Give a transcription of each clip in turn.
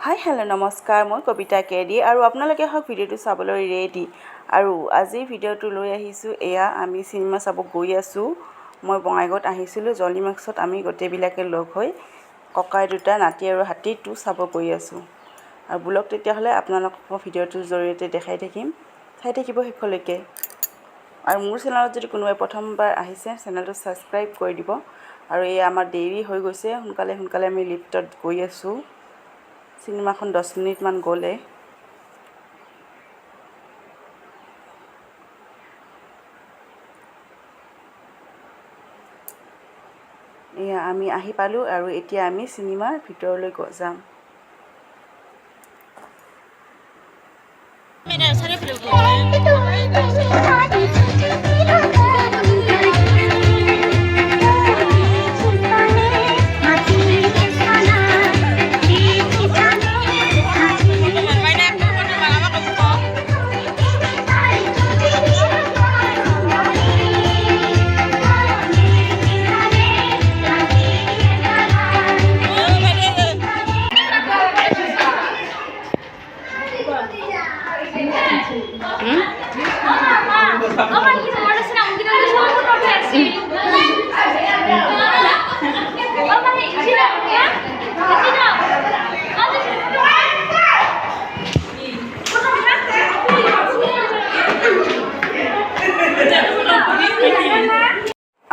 Hi hello' নমস্কাৰ, মই কবিতা KD আৰু আপোনালোকে হওক ভিডিঅ'টো চাবলৈ ৰেডি। আৰু আজি ভিডিঅ'টো লৈ আহিছোঁ, এয়া আমি চিনেমা চাব গৈ আছোঁ। মই বঙাইগাঁৱত আহিছিলোঁ, জলিমাক্সত আমি গোটেইবিলাকে লগ হৈ ককাই দুটা নাতি আৰু হাতীটো চাব গৈ আছোঁ। আৰু ব্লগ তেতিয়াহ'লে আপোনালোকক ভিডিঅ'টোৰ জৰিয়তে দেখাই থাকিম, চাই থাকিব শেষলৈকে। আৰু মোৰ চেনেলত যদি কোনোবাই প্ৰথমবাৰ আহিছে, চেনেলটো ছাবস্ক্ৰাইব কৰি দিব। আৰু এই আমাৰ দেৰি হৈ গৈছে, সোনকালে আমি লিফ্টত গৈ আছোঁ। চিনেমাখন 10 মিনিটমান গ'লে। এয়া আমি আহি পালোঁ আৰু এতিয়া আমি চিনেমাৰ ভিতৰলৈ যাম।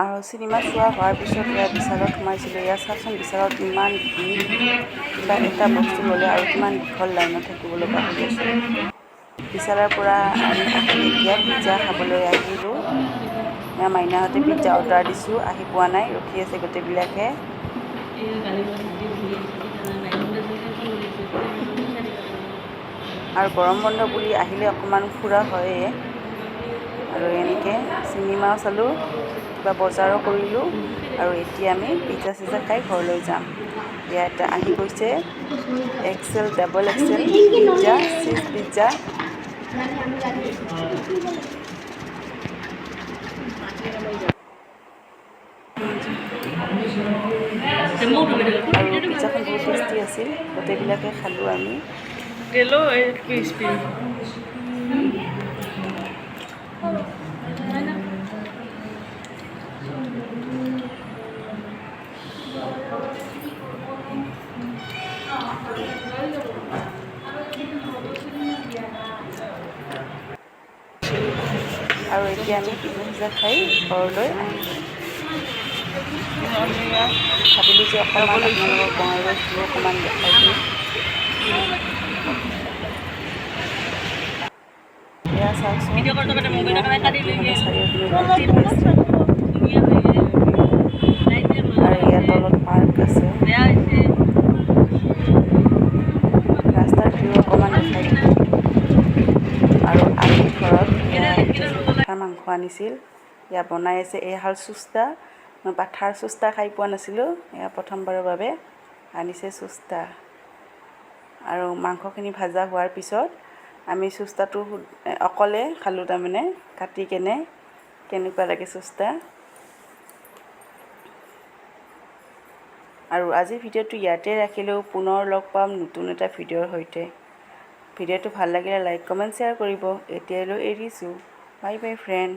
আৰু চিনেমা চোৱা হোৱাৰ পিছত এয়া বিশালত সোমাইছিলোঁ। এয়া চাওকচোন, বিশালত ইমান ভিৰ, কিবা এটা বস্তু ল'লে আৰু কিমান দীঘল লাইনত থাকিব লগা হৈ আছে। বিশালৰ পৰা আমি আহি এতিয়া পিজ্জা খাবলৈ আহিলোঁ। এয়া মাইনাহঁতে পিজ্জা অৰ্ডাৰ দিছোঁ, আহি পোৱা নাই, ৰখি আছে গোটেইবিলাকে। আৰু গৰম বন্ধ বুলি আহিলে অকণমান ফুৰা হয়েই। আৰু এনেকৈ চিনেমাও চালোঁ, কিবা বজাৰো কৰিলোঁ। আৰু এতিয়া আমি পিজ্জা চিজ্জা খাই ঘৰলৈ যাম। ইয়াতে আহি গৈছে XL, double XL pizza, cheese pizza. আৰু পিজ্জাখন বহুত টেষ্টি আছিল, গোটেইবিলাকে খালোঁ আমি। আৰু এতিয়া আমি পিজ্জা চিজ্জা খাই ঘৰলৈ আহিছোঁ। ভাবিলোঁ যে অকণমান আপোনালোকক বঙাইগাঁও অকণমান দেখাই দিওঁ। এয়া চাওকচোন, আৰু ইয়াৰ তলত পাৰ্ক আছে। ৰাস্তাৰ ভিউ অকণমান দেখাই দিওঁ। আৰু আহি ঘৰত পাঠাৰ মাংস আনিছিল, এয়া বনাই আছে। এই হাল চুস্তা, মই পাঠাৰ চুস্তা খাই পোৱা নাছিলোঁ, এয়া প্ৰথমবাৰৰ বাবে আনিছে চুস্তা। আৰু মাংসখিনি ভাজা হোৱাৰ পিছত আমি চুস্তাটো অকলে খালোঁ, তাৰমানে কাটি কেনে। কেনেকুৱা লাগে চুস্তা। আৰু আজিৰ ভিডিঅ'টো ইয়াতে ৰাখিলোঁ, পুনৰ লগ পাম নতুন এটা ভিডিঅ'ৰ সৈতে। ভিডিঅ'টো ভাল লাগিলে লাইক কমেণ্ট শ্বেয়াৰ কৰিব। এতিয়ালৈ এৰিছোঁ, বাই বাই ফ্ৰেণ্ড।